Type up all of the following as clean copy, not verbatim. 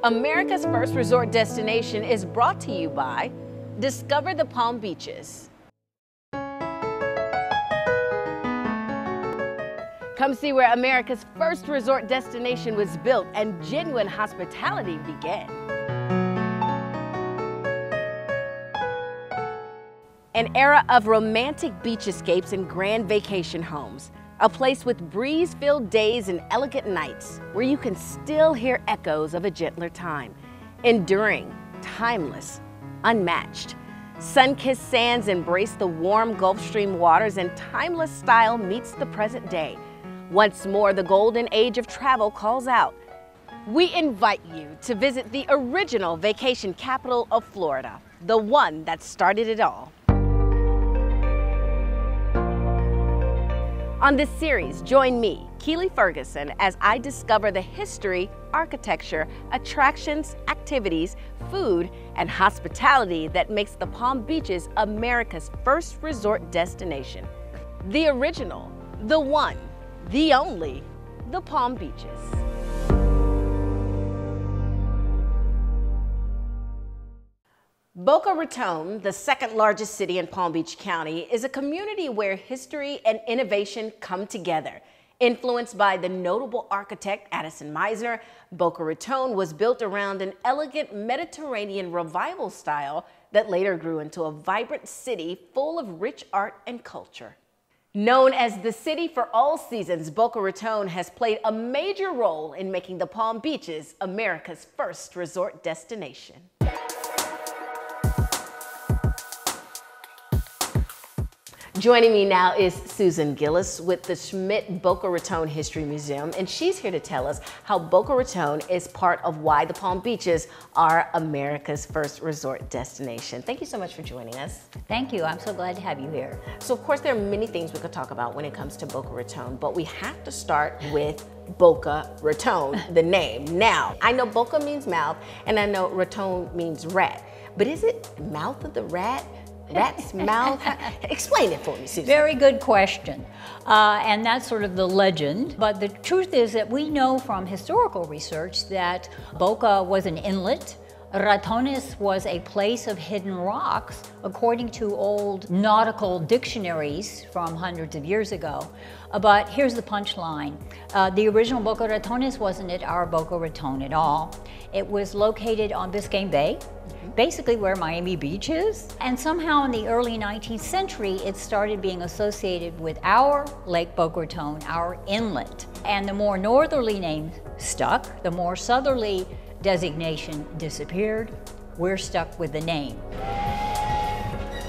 America's first resort destination is brought to you by Discover the Palm Beaches. Come see where America's first resort destination was built and genuine hospitality began. An era of romantic beach escapes and grand vacation homes. A place with breeze-filled days and elegant nights where you can still hear echoes of a gentler time. Enduring, timeless, unmatched. Sun-kissed sands embrace the warm Gulf Stream waters and timeless style meets the present day. Once more, the golden age of travel calls out. We invite you to visit the original vacation capital of Florida, the one that started it all. On this series, join me, Keely Ferguson, as I discover the history, architecture, attractions, activities, food, and hospitality that makes the Palm Beaches America's first resort destination. The original, the one, the only, the Palm Beaches. Boca Raton, the second largest city in Palm Beach County, is a community where history and innovation come together. Influenced by the notable architect Addison Mizner, Boca Raton was built around an elegant Mediterranean revival style that later grew into a vibrant city full of rich art and culture. Known as the city for all seasons, Boca Raton has played a major role in making the Palm Beaches America's first resort destination. Joining me now is Susan Gillis with the Schmidt Boca Raton History Museum, and she's here to tell us how Boca Raton is part of why the Palm Beaches are America's first resort destination. Thank you so much for joining us. Thank you. I'm so glad to have you here. So, of course, there are many things we could talk about when it comes to Boca Raton, but we have to start with Boca Raton, the name. Now, I know Boca means mouth, and I know Raton means rat, but is it mouth of the rat? Rat's mouth? Explain it for me, Susan. Very good question. And that's sort of the legend. But the truth is that we know from historical research that Boca was an inlet. Ratones was a place of hidden rocks, according to old nautical dictionaries from hundreds of years ago. But here's the punchline. The original Boca Ratones wasn't at our Boca Raton at all. It was located on Biscayne Bay, basically where Miami Beach is. And somehow in the early 19th century, it started being associated with our Lake Boca Raton, our inlet. And the more northerly name stuck, the more southerly designation disappeared. We're stuck with the name.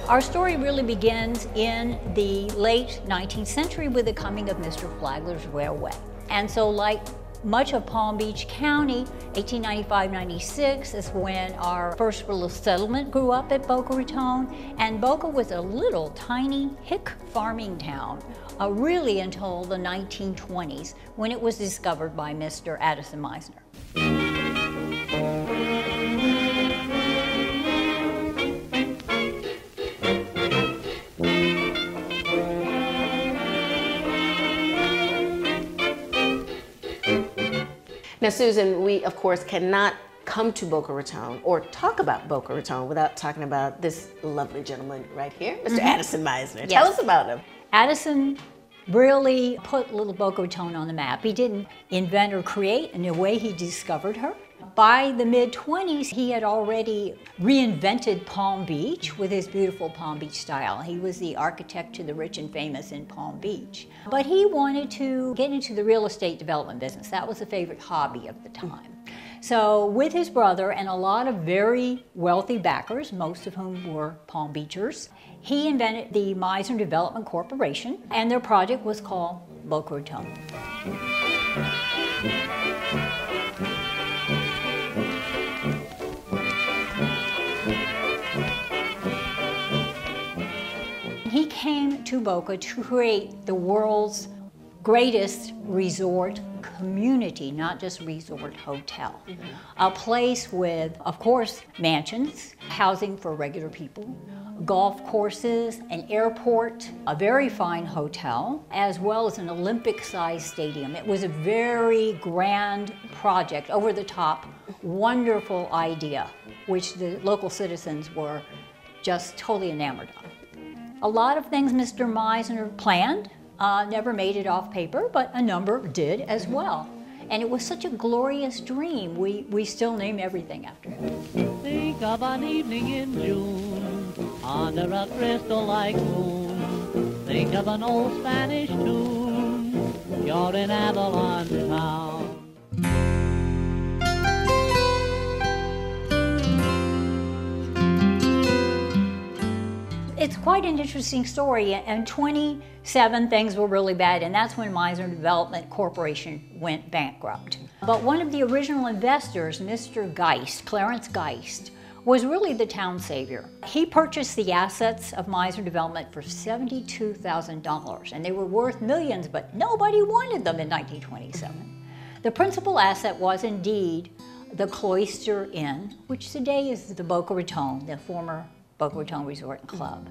Our story really begins in the late 19th century with the coming of Mr. Flagler's Railway. And so like much of Palm Beach County, 1895-96 is when our first little settlement grew up at Boca Raton, and Boca was a little tiny hick farming town, really until the 1920s when it was discovered by Mr. Addison Mizner. Now, Susan, we, of course, cannot come to Boca Raton or talk about Boca Raton without talking about this lovely gentleman right here, Mr. Addison Mizner. Yes. Tell us about him. Addison really put little Boca Raton on the map. He didn't invent or create, in a way he discovered her. By the mid-20s, he had already reinvented Palm Beach with his beautiful Palm Beach style. He was the architect to the rich and famous in Palm Beach. But he wanted to get into the real estate development business. That was a favorite hobby of the time. So with his brother and a lot of very wealthy backers, most of whom were Palm Beachers, he invented the Mizner Development Corporation, and their project was called Boca Raton. He came to Boca to create the world's greatest resort community, not just resort hotel. A place with, of course, mansions, housing for regular people, golf courses, an airport, a very fine hotel, as well as an Olympic-sized stadium. It was a very grand project, over the top, wonderful idea, which the local citizens were just totally enamored of. A lot of things Mr. Meisner planned never made it off paper, but a number did as well. And it was such a glorious dream. We still name everything after him. Think of an evening in June under a crystal-like moon. Think of an old Spanish tune. You're in Avalon town. It's quite an interesting story, and 27 things were really bad, and that's when Meisner Development Corporation went bankrupt. But one of the original investors, Mr. Geist, Clarence Geist, was really the town savior. He purchased the assets of Meisner Development for $72,000, and they were worth millions, but nobody wanted them in 1927. The principal asset was indeed the Cloister Inn, which today is the Boca Raton, the former Boca Raton Resort and Club.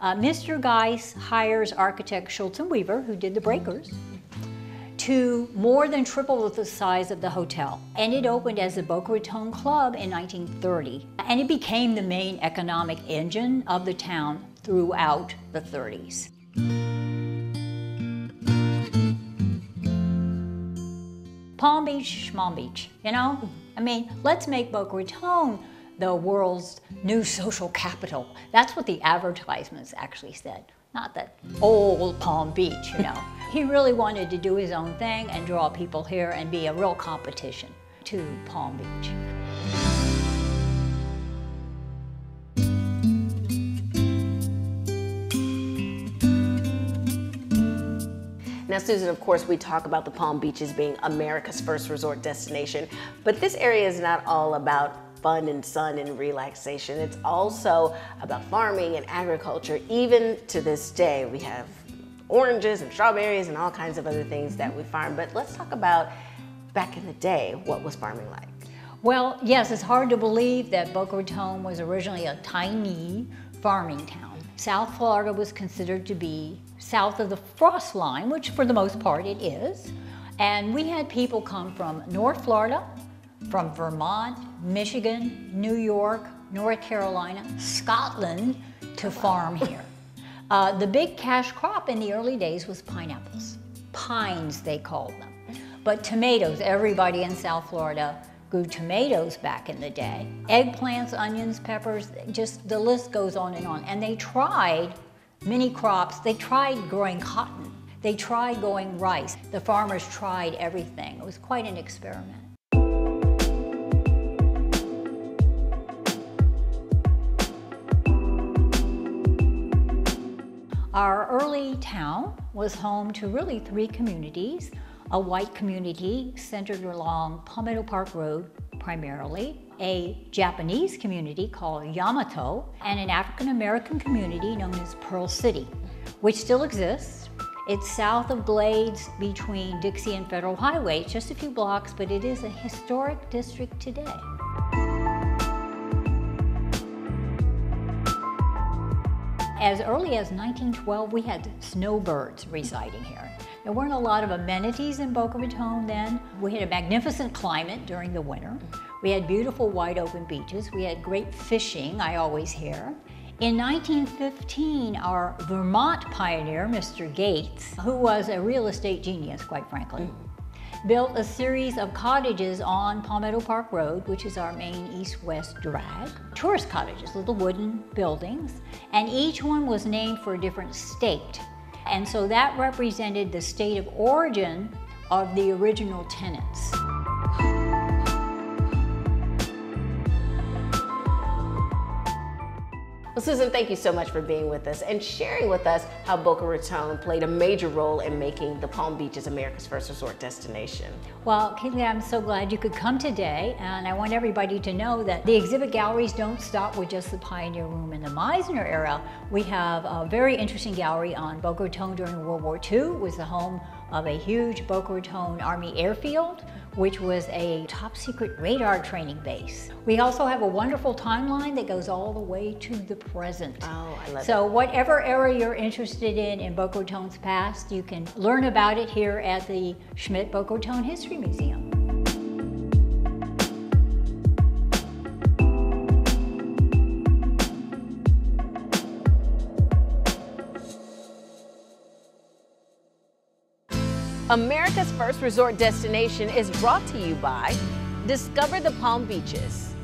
Mr. Geist hires architect Schultz and Weaver, who did the breakers, to more than triple the size of the hotel. And it opened as the Boca Raton Club in 1930. And it became the main economic engine of the town throughout the 30s. Palm Beach, Schmalm Beach, you know? I mean, let's make Boca Raton the world's new social capital. That's what the advertisements actually said, not that old Palm Beach, you know. He really wanted to do his own thing and draw people here and be a real competition to Palm Beach. Now, Susan, of course, we talk about the Palm Beaches being America's first resort destination, but this area is not all about fun and sun and relaxation. It's also about farming and agriculture. Even to this day, we have oranges and strawberries and all kinds of other things that we farm. But let's talk about back in the day, what was farming like? Well, yes, it's hard to believe that Boca Raton was originally a tiny farming town. South Florida was considered to be south of the frost line, which for the most part it is. And we had people come from North Florida, from Vermont, Michigan, New York, North Carolina, Scotland to farm here. The big cash crop in the early days was pineapples. Pines, they called them. But tomatoes, everybody in South Florida grew tomatoes back in the day. Eggplants, onions, peppers, just the list goes on. And they tried many crops. They tried growing cotton. They tried growing rice. The farmers tried everything. It was quite an experiment. Our early town was home to really 3 communities. A white community centered along Palmetto Park Road primarily, a Japanese community called Yamato, and an African American community known as Pearl City, which still exists. It's south of Glades between Dixie and Federal Highway. It's just a few blocks, but it is a historic district today. As early as 1912, we had snowbirds residing here. There weren't a lot of amenities in Boca Raton then. We had a magnificent climate during the winter. We had beautiful wide open beaches. We had great fishing, I always hear. In 1915, our Vermont pioneer, Mr. Gates, who was a real estate genius, quite frankly, built a series of cottages on Palmetto Park Road, which is our main east-west drag. Tourist cottages, little wooden buildings, and each one was named for a different state. And so that represented the state of origin of the original tenants. Well, Susan, thank you so much for being with us and sharing with us how Boca Raton played a major role in making the Palm Beaches America's first resort destination. Well, Caitlin, I'm so glad you could come today, and I want everybody to know that the exhibit galleries don't stop with just the Pioneer Room in the Meisner era. We have a very interesting gallery on Boca Raton during World War II. It was the home of a huge Boca Raton Army airfield, which was a top secret radar training base. We also have a wonderful timeline that goes all the way to the present. Oh, I love it. So whatever era you're interested in Boca Raton's past, you can learn about it here at the Schmidt Boca Raton History Museum. America's first resort destination is brought to you by Discover the Palm Beaches.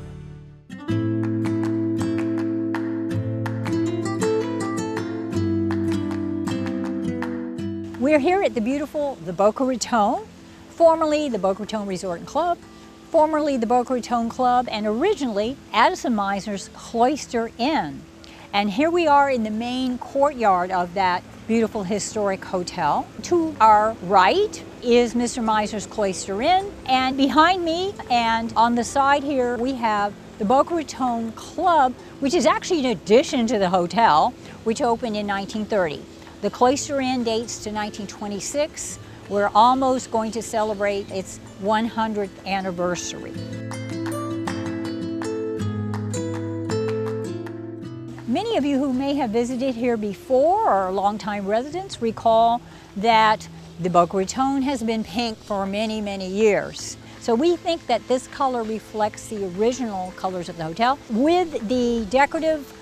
We're here at the beautiful Boca Raton, formerly the Boca Raton Resort and Club, formerly the Boca Raton Club, and originally Addison Meisner's Cloister Inn. And here we are in the main courtyard of that beautiful historic hotel. To our right is Mr. Meisner's Cloister Inn, and behind me and on the side here we have the Boca Raton Club, which is actually an addition to the hotel, which opened in 1930. The Cloister Inn dates to 1926. We're almost going to celebrate its 100th anniversary. Many of you who may have visited here before or are longtime residents recall that the Boca Raton has been pink for many, many years. So we think that this color reflects the original colors of the hotel with the decorative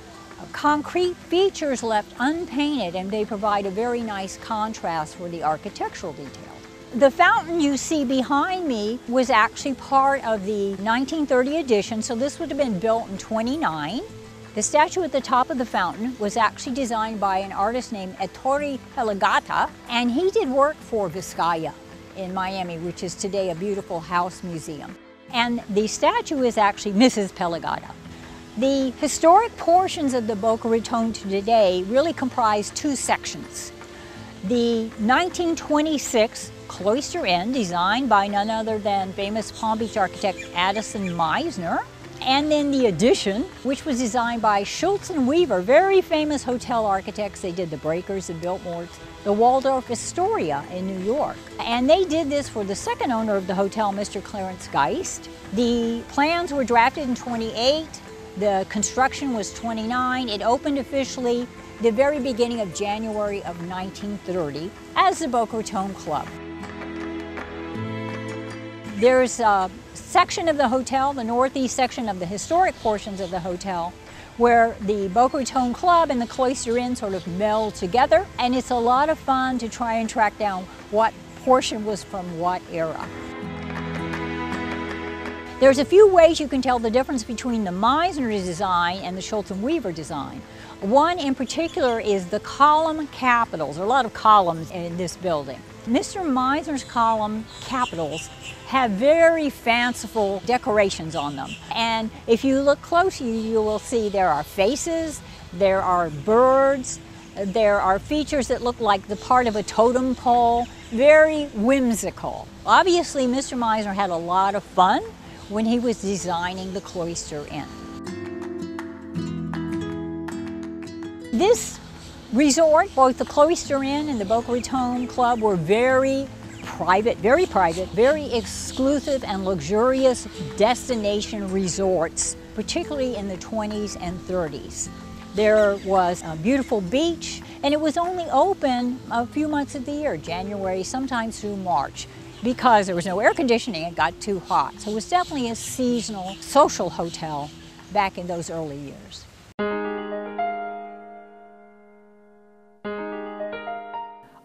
concrete features left unpainted, and they provide a very nice contrast for the architectural detail. The fountain you see behind me was actually part of the 1930 edition, so this would have been built in '29. The statue at the top of the fountain was actually designed by an artist named Ettore Pelagata, and he did work for Vizcaya in Miami, which is today a beautiful house museum. And the statue is actually Mrs. Pelagata. The historic portions of the Boca Raton today really comprise two sections. The 1926 Cloister Inn, designed by none other than famous Palm Beach architect Addison Meisner, and then the addition, which was designed by Schultz and Weaver, very famous hotel architects. They did the Breakers and Biltmores, the Waldorf Astoria in New York. And they did this for the second owner of the hotel, Mr. Clarence Geist. The plans were drafted in '28. The construction was '29. It opened officially the very beginning of January of 1930 as the Boca Raton Club. There's a section of the hotel, the northeast section of the historic portions of the hotel, where the Boca Raton Club and the Cloister Inn sort of meld together, and it's a lot of fun to try and track down what portion was from what era. There's a few ways you can tell the difference between the Meisner design and the Schultz and Weaver design. One in particular is the column capitals. There are a lot of columns in this building. Mr. Meisner's column capitals have very fanciful decorations on them. And if you look closely, you will see there are faces, there are birds, there are features that look like the part of a totem pole, very whimsical. Obviously, Mr. Meisner had a lot of fun when he was designing the Cloister Inn. This resort, both the Cloister Inn and the Boca Raton Club, were very private, very exclusive and luxurious destination resorts, particularly in the 20s and 30s. There was a beautiful beach, and it was only open a few months of the year, January, sometimes through March, because there was no air conditioning. It got too hot. So it was definitely a seasonal social hotel back in those early years.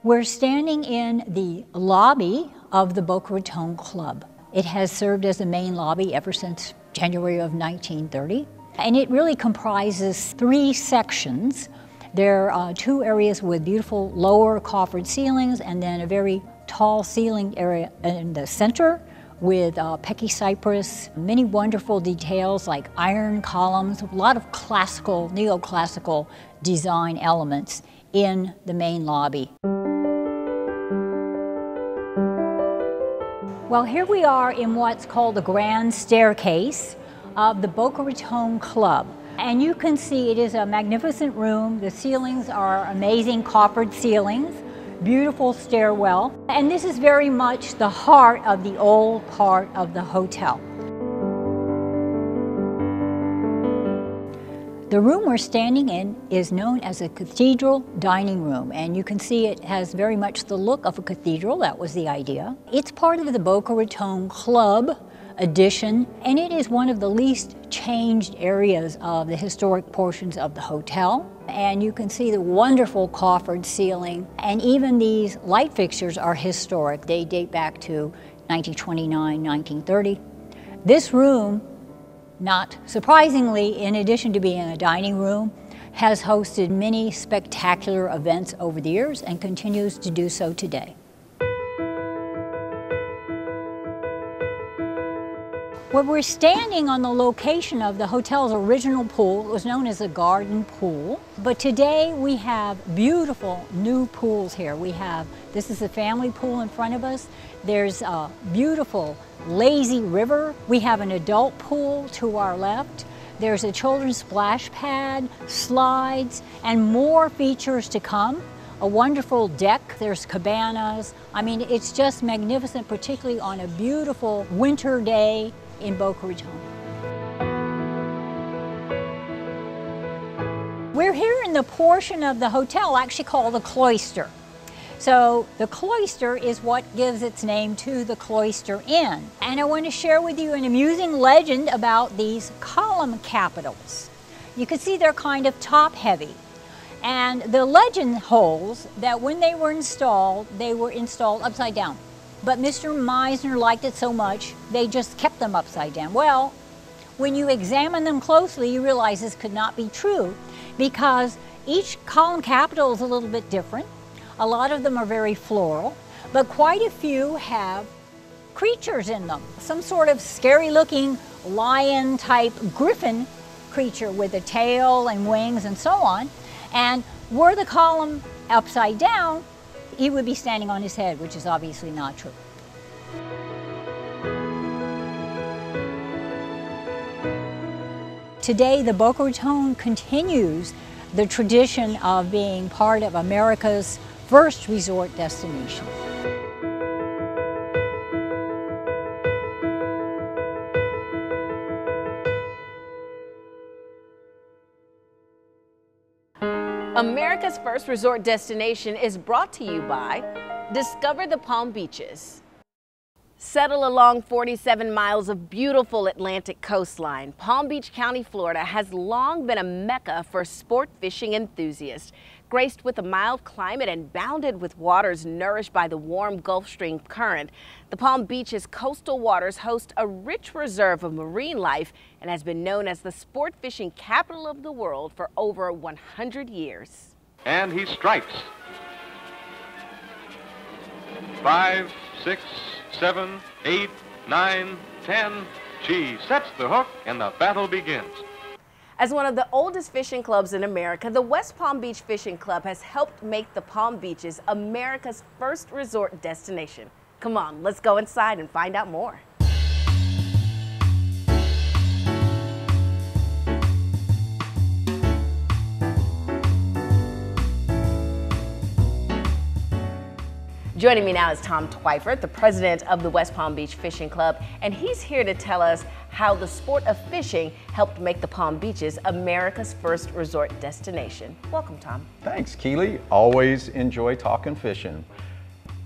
We're standing in the lobby of the Boca Raton Club. It has served as the main lobby ever since January of 1930. And it really comprises three sections. There are two areas with beautiful lower coffered ceilings, and then a very tall ceiling area in the center with pecky cypress, many wonderful details like iron columns, a lot of classical, neoclassical design elements in the main lobby. Well, here we are in what's called the grand staircase of the Boca Raton Club. And you can see it is a magnificent room. The ceilings are amazing coffered ceilings, beautiful stairwell. And this is very much the heart of the old part of the hotel. The room we're standing in is known as a cathedral dining room, and you can see it has very much the look of a cathedral. That was the idea. It's part of the Boca Raton Club addition, and it is one of the least changed areas of the historic portions of the hotel. And you can see the wonderful coffered ceiling, and even these light fixtures are historic. They date back to 1929, 1930. This room, not surprisingly, in addition to being a dining room, has hosted many spectacular events over the years and continues to do so today. Well, we're standing on the location of the hotel's original pool. It was known as a garden pool, but today we have beautiful new pools here. This is a family pool in front of us. There's a beautiful lazy river. We have an adult pool to our left. There's a children's splash pad, slides, and more features to come. A wonderful deck, there's cabanas. I mean, it's just magnificent, particularly on a beautiful winter day in Boca Raton. We're here in the portion of the hotel actually called the cloister. So the cloister is what gives its name to the Cloister Inn. And I want to share with you an amusing legend about these column capitals. You can see they're kind of top heavy. And the legend holds that when they were installed upside down. But Mr. Meisner liked it so much, they just kept them upside down. Well, when you examine them closely, you realize this could not be true because each column capital is a little bit different. A lot of them are very floral, but quite a few have creatures in them. Some sort of scary looking lion type griffin creature with a tail and wings and so on. And were the column upside down, he would be standing on his head, which is obviously not true. Today, the Boca Raton continues the tradition of being part of America's first resort destination. America's first resort destination is brought to you by Discover the Palm Beaches. Settle along 47 miles of beautiful Atlantic coastline. Palm Beach County, Florida has long been a mecca for sport fishing enthusiasts. Graced with a mild climate and bounded with waters nourished by the warm Gulf Stream current, the Palm Beach's coastal waters host a rich reserve of marine life and has been known as the sport fishing capital of the world for over 100 years. And he strikes. 5, 6, 7, 8, 9, 10. She sets the hook and the battle begins. As one of the oldest fishing clubs in America, the West Palm Beach Fishing Club has helped make the Palm Beaches America's first resort destination. Come on, let's go inside and find out more. Joining me now is Tom Twyford, the president of the West Palm Beach Fishing Club, and he's here to tell us how the sport of fishing helped make the Palm Beaches America's first resort destination. Welcome, Tom. Thanks, Keely. Always enjoy talking fishing.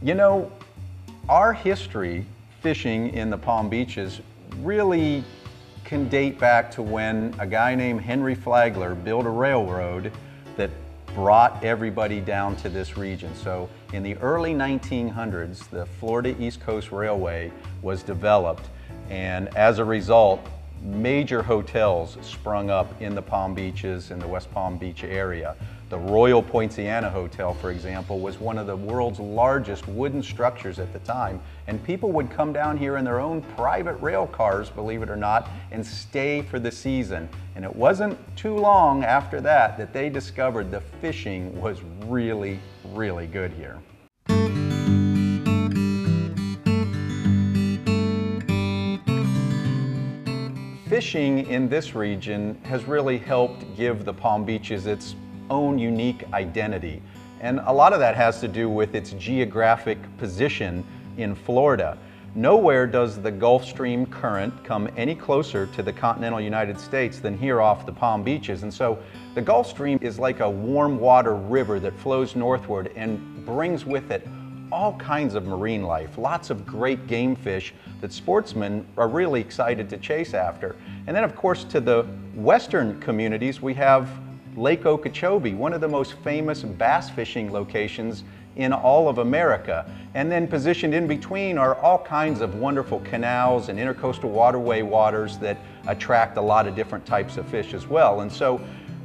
You know, our history fishing in the Palm Beaches really can date back to when a guy named Henry Flagler built a railroad that brought everybody down to this region. So in the early 1900s, the Florida East Coast Railway was developed, and as a result, major hotels sprung up in the Palm Beaches and the West Palm Beach area. The Royal Poinciana Hotel, for example, was one of the world's largest wooden structures at the time, and people would come down here in their own private rail cars, believe it or not, and stay for the season. And it wasn't too long after that that they discovered the fishing was really, really good here. Fishing in this region has really helped give the Palm Beaches its own unique identity. And a lot of that has to do with its geographic position in Florida. Nowhere does the Gulf Stream current come any closer to the continental United States than here off the Palm Beaches. And so the Gulf Stream is like a warm water river that flows northward and brings with it all kinds of marine life, lots of great game fish that sportsmen are really excited to chase after. And then of course to the western communities we have Lake Okeechobee, one of the most famous bass fishing locations in all of America. And then positioned in between are all kinds of wonderful canals and intercoastal waterway waters that attract a lot of different types of fish as well. And so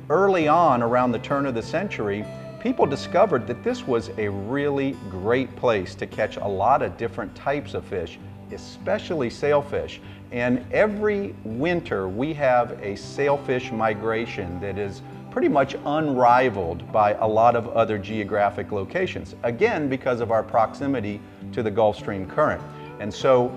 early on, around the turn of the century, people discovered that this was a really great place to catch a lot of different types of fish, especially sailfish. And every winter we have a sailfish migration that is pretty much unrivaled by a lot of other geographic locations, again because of our proximity to the Gulf Stream current. And so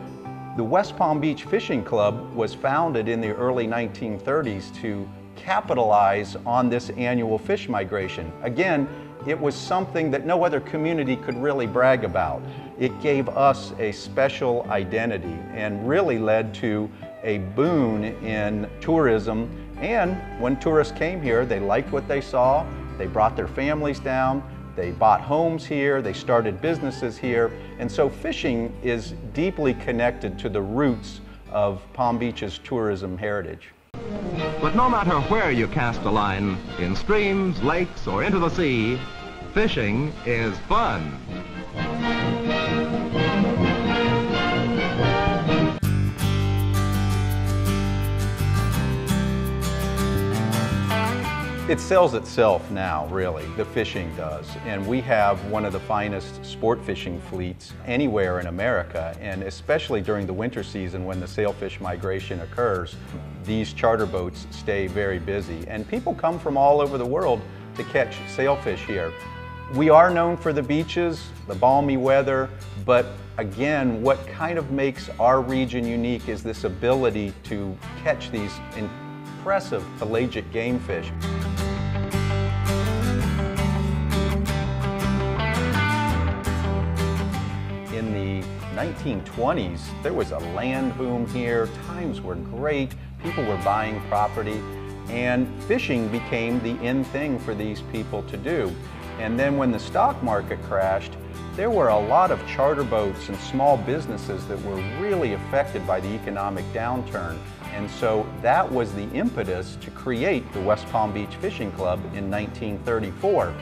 the West Palm Beach Fishing Club was founded in the early 1930s to capitalize on this annual fish migration. Again, it was something that no other community could really brag about. It gave us a special identity and really led to a boon in tourism. And when tourists came here, they liked what they saw, they brought their families down, they bought homes here, they started businesses here, and so fishing is deeply connected to the roots of Palm Beach's tourism heritage. But no matter where you cast a line, in streams, lakes, or into the sea, fishing is fun. It sells itself now, really. The fishing does. And we have one of the finest sport fishing fleets anywhere in America, and especially during the winter season when the sailfish migration occurs, these charter boats stay very busy. And people come from all over the world to catch sailfish here. We are known for the beaches, the balmy weather, but again, what kind of makes our region unique is this ability to catch these impressive pelagic game fish. In the 1920s, there was a land boom here, times were great, people were buying property, and fishing became the in thing for these people to do. And then when the stock market crashed, there were a lot of charter boats and small businesses that were really affected by the economic downturn. And so that was the impetus to create the West Palm Beach Fishing Club in 1934.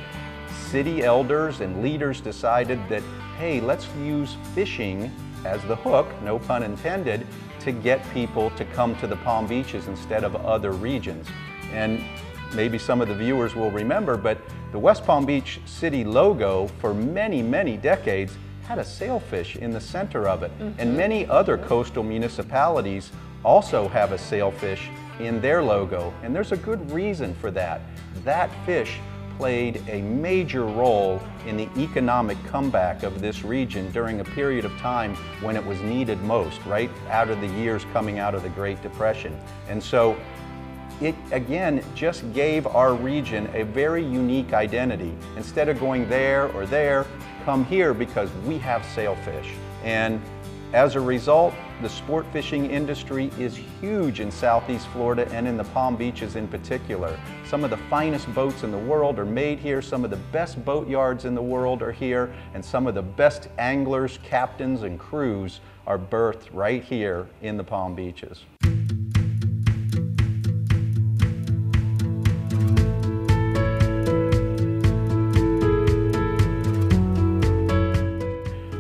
City elders and leaders decided that, hey, let's use fishing as the hook, no pun intended, to get people to come to the Palm Beaches instead of other regions. And maybe some of the viewers will remember, but the West Palm Beach city logo for many, many decades had a sailfish in the center of it. And many other coastal municipalities also have a sailfish in their logo, and there's a good reason for that. That fish played a major role in the economic comeback of this region during a period of time when it was needed most, right out of the years coming out of the Great Depression. And so it again just gave our region a very unique identity. Instead of going there or there, come here because we have sailfish. And as a result, the sport fishing industry is huge in Southeast Florida and in the Palm Beaches in particular. Some of the finest boats in the world are made here, some of the best boat yards in the world are here, and some of the best anglers, captains, and crews are birthed right here in the Palm Beaches.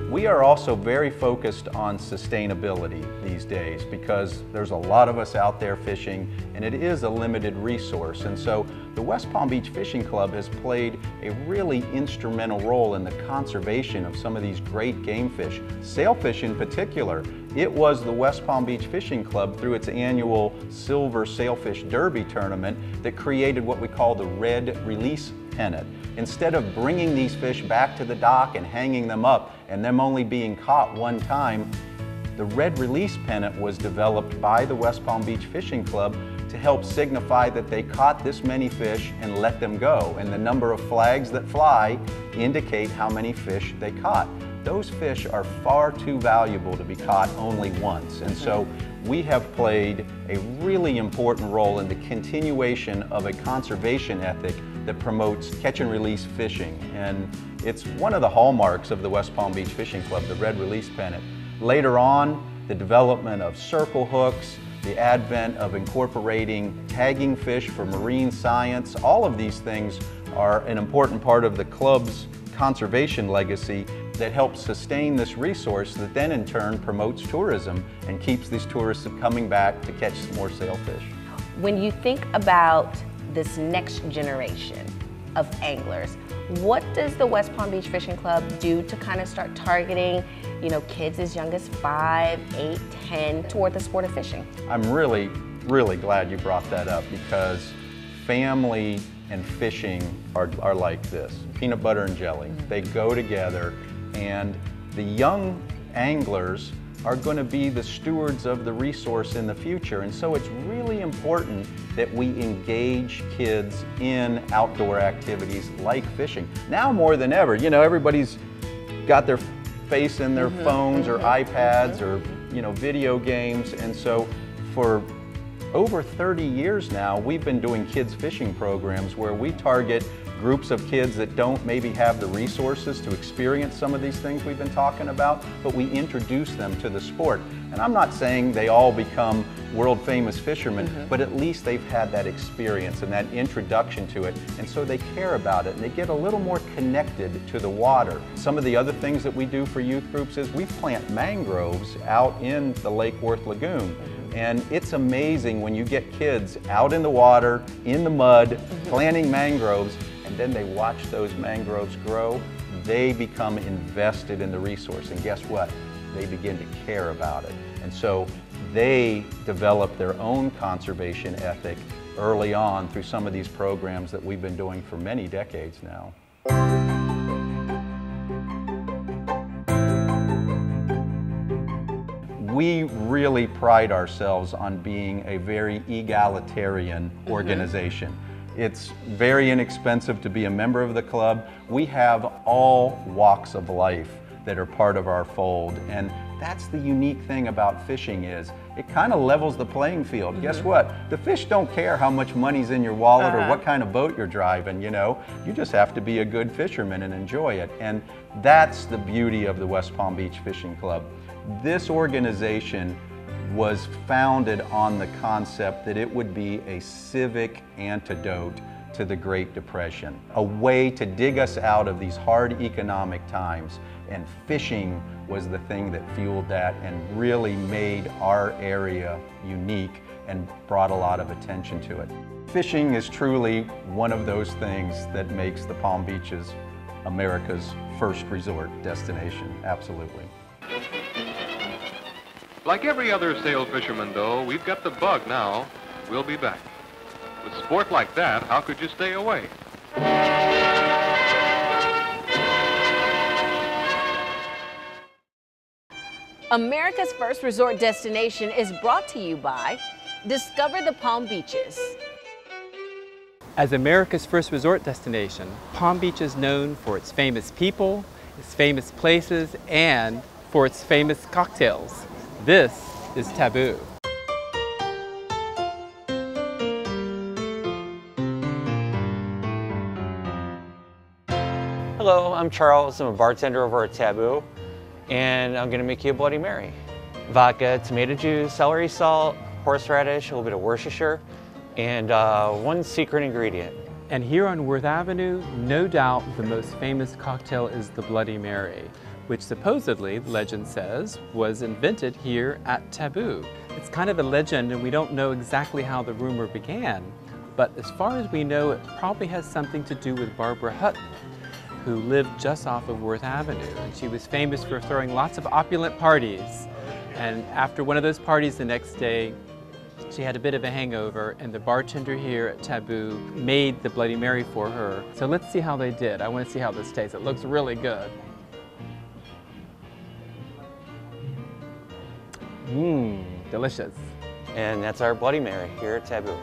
We are also very focused on sustainability these days because there's a lot of us out there fishing and it is a limited resource. And so the West Palm Beach Fishing Club has played a really instrumental role in the conservation of some of these great game fish. Sailfish in particular. It was the West Palm Beach Fishing Club through its annual Silver Sailfish Derby tournament that created what we call the red release pennant. Instead of bringing these fish back to the dock and hanging them up and them only being caught one time, the red release pennant was developed by the West Palm Beach Fishing Club to help signify that they caught this many fish and let them go. And the number of flags that fly indicate how many fish they caught. Those fish are far too valuable to be caught only once. And so we have played a really important role in the continuation of a conservation ethic that promotes catch and release fishing. And it's one of the hallmarks of the West Palm Beach Fishing Club, the red release pennant. Later on, the development of circle hooks, the advent of incorporating tagging fish for marine science, all of these things are an important part of the club's conservation legacy that helps sustain this resource that then in turn promotes tourism and keeps these tourists coming back to catch some more sailfish. When you think about this next generation of anglers, what does the West Palm Beach Fishing Club do to kind of start targeting, you know, kids as young as 5, 8, 10 toward the sport of fishing? I'm really glad you brought that up, because family and fishing are like this, peanut butter and jelly. They go together, and the young anglers are going to be the stewards of the resource in the future. And so it's really important that we engage kids in outdoor activities like fishing. Now more than ever, you know, everybody's got their face in their phones or iPads or, you know, video games. And so for over 30 years now, we've been doing kids fishing programs where we target groups of kids that don't maybe have the resources to experience some of these things we've been talking about, but we introduce them to the sport. And I'm not saying they all become world famous fishermen, but at least they've had that experience and that introduction to it, and so they care about it and they get a little more connected to the water. Some of the other things that we do for youth groups is we plant mangroves out in the Lake Worth Lagoon. And it's amazing when you get kids out in the water, in the mud, planting mangroves, and then they watch those mangroves grow. They become invested in the resource, and guess what? They begin to care about it. And so they develop their own conservation ethic early on through some of these programs that we've been doing for many decades now. We really pride ourselves on being a very egalitarian organization. It's very inexpensive to be a member of the club. We have all walks of life that are part of our fold, and that's the unique thing about fishing is it kind of levels the playing field. Guess what? The fish don't care how much money's in your wallet or what kind of boat you're driving, you know. You just have to be a good fisherman and enjoy it, and that's the beauty of the West Palm Beach Fishing Club. This organization was founded on the concept that it would be a civic antidote to the Great Depression, a way to dig us out of these hard economic times, and fishing was the thing that fueled that and really made our area unique and brought a lot of attention to it. Fishing is truly one of those things that makes the Palm Beaches America's first resort destination, absolutely. Like every other sail fisherman, though, we've got the bug now. We'll be back. With sport like that, how could you stay away? America's first resort destination is brought to you by Discover the Palm Beaches. As America's first resort destination, Palm Beach is known for its famous people, its famous places, and for its famous cocktails. This is Taboo. Hello, I'm Charles. I'm a bartender over at Taboo, and I'm gonna make you a Bloody Mary. Vodka, tomato juice, celery salt, horseradish, a little bit of Worcestershire, and one secret ingredient. And here on Worth Avenue, no doubt the most famous cocktail is the Bloody Mary, which supposedly, legend says, was invented here at Taboo. It's kind of a legend and we don't know exactly how the rumor began, but as far as we know, it probably has something to do with Barbara Hutton, who lived just off of Worth Avenue, and she was famous for throwing lots of opulent parties. And after one of those parties the next day, she had a bit of a hangover, and the bartender here at Taboo made the Bloody Mary for her. So let's see how they did. I want to see how this tastes. It looks really good. Mmm, delicious. And that's our Bloody Mary here at Taboo.